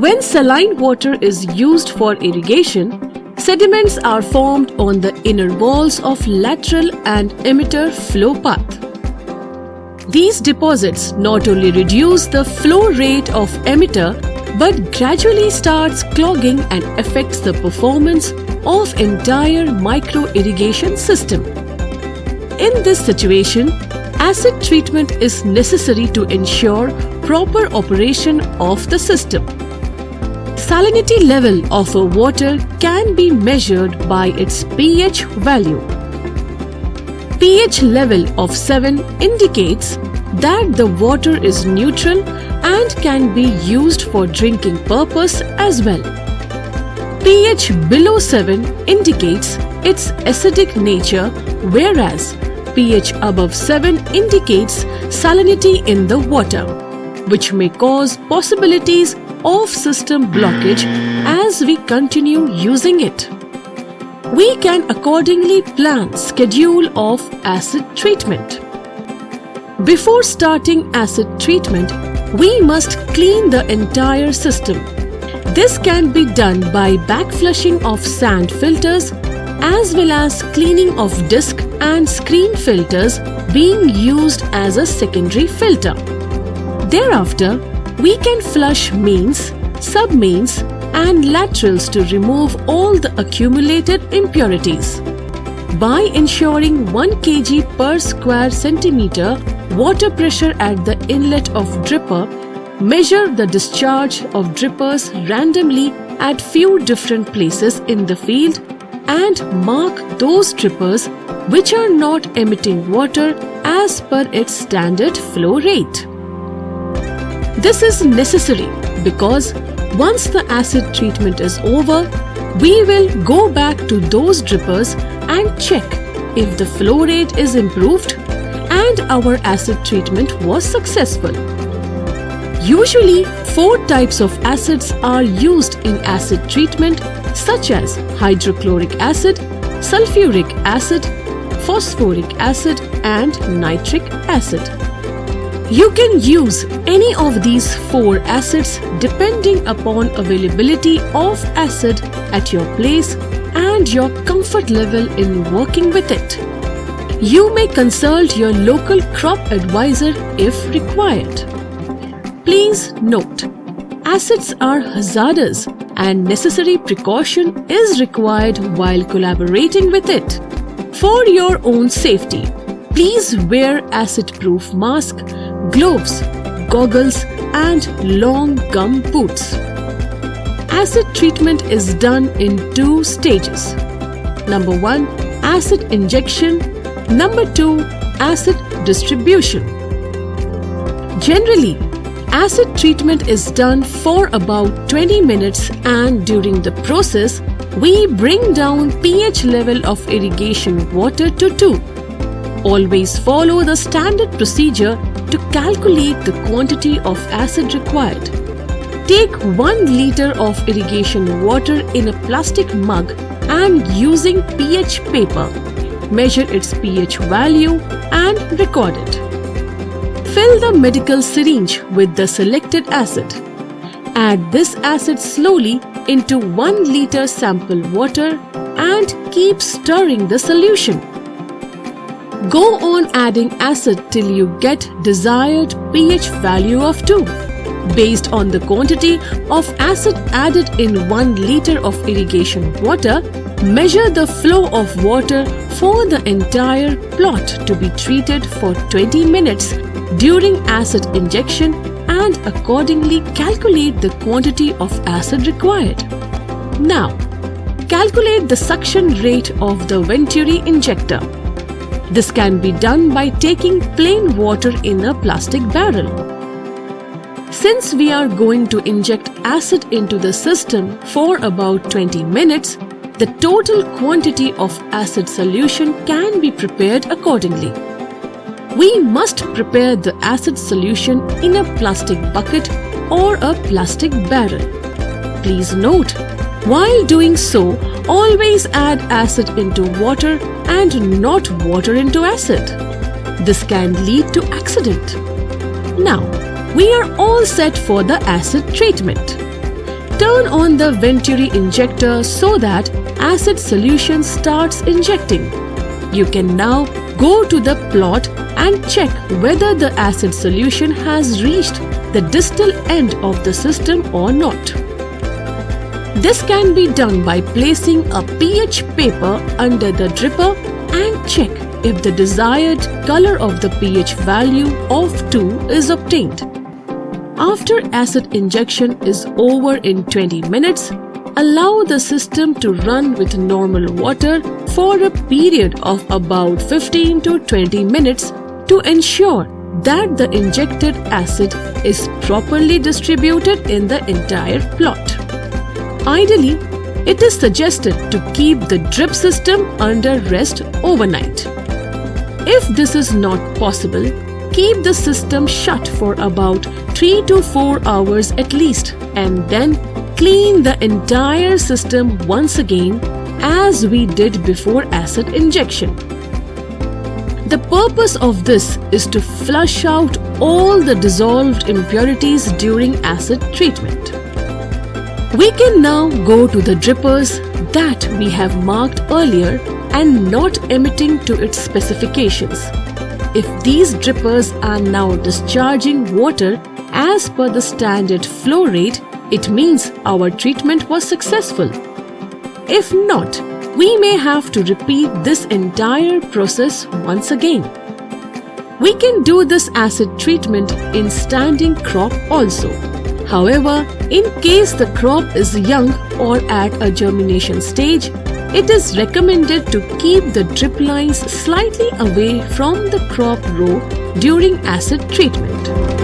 When saline water is used for irrigation, sediments are formed on the inner walls of lateral and emitter flow path. These deposits not only reduce the flow rate of emitter but gradually starts clogging and affects the performance of entire micro-irrigation system. In this situation, acid treatment is necessary to ensure proper operation of the system. Salinity level of a water can be measured by its pH value. pH level of 7 indicates that the water is neutral and can be used for drinking purpose as well. pH below 7 indicates its acidic nature, whereas pH above 7 indicates salinity in the water, which may cause possibilities of system blockage as we continue using it. We can accordingly plan schedule of acid treatment. Before starting acid treatment, we must clean the entire system. This can be done by backflushing of sand filters as well as cleaning of disc and screen filters being used as a secondary filter. Thereafter, we can flush mains, sub-mains and laterals to remove all the accumulated impurities. By ensuring 1 kg per square centimeter water pressure at the inlet of dripper, measure the discharge of drippers randomly at few different places in the field and mark those drippers which are not emitting water as per its standard flow rate. This is necessary because once the acid treatment is over, we will go back to those drippers and check if the flow rate is improved and our acid treatment was successful. Usually, 4 types of acids are used in acid treatment, such as hydrochloric acid, sulfuric acid, phosphoric acid and nitric acid. You can use any of these 4 acids depending upon availability of acid at your place and your comfort level in working with it. You may consult your local crop advisor if required. Please note, acids are hazardous and necessary precaution is required while collaborating with it. For your own safety, please wear acid-proof mask, gloves, goggles and long gum boots. Acid treatment is done in 2 stages. Number 1, acid injection. Number 2, acid distribution. Generally, acid treatment is done for about 20 minutes and during the process, we bring down pH level of irrigation water to 2. Always follow the standard procedure to calculate the quantity of acid required. Take 1 liter of irrigation water in a plastic mug and using pH paper, measure its pH value and record it. Fill the medical syringe with the selected acid. Add this acid slowly into 1 liter sample water and keep stirring the solution. Go on adding acid till you get desired pH value of 2. Based on the quantity of acid added in 1 liter of irrigation water, measure the flow of water for the entire plot to be treated for 20 minutes during acid injection and accordingly calculate the quantity of acid required. Now, calculate the suction rate of the Venturi injector. This can be done by taking plain water in a plastic barrel. Since we are going to inject acid into the system for about 20 minutes, the total quantity of acid solution can be prepared accordingly. We must prepare the acid solution in a plastic bucket or a plastic barrel. Please note, while doing so, always add acid into water and not water into acid. This can lead to accident. Now, we are all set for the acid treatment. Turn on the Venturi injector so that acid solution starts injecting. You can now go to the plot and check whether the acid solution has reached the distal end of the system or not. This can be done by placing a pH paper under the dripper and check if the desired color of the pH value of 2 is obtained. After acid injection is over in 20 minutes, allow the system to run with normal water for a period of about 15 to 20 minutes to ensure that the injected acid is properly distributed in the entire plot. Ideally, it is suggested to keep the drip system under rest overnight. If this is not possible, keep the system shut for about 3 to 4 hours at least and then clean the entire system once again as we did before acid injection. The purpose of this is to flush out all the dissolved impurities during acid treatment. We can now go to the drippers that we have marked earlier and not emitting to its specifications. If these drippers are now discharging water as per the standard flow rate, it means our treatment was successful. If not, we may have to repeat this entire process once again. We can do this acid treatment in standing crop also. However, in case the crop is young or at a germination stage, it is recommended to keep the drip lines slightly away from the crop row during acid treatment.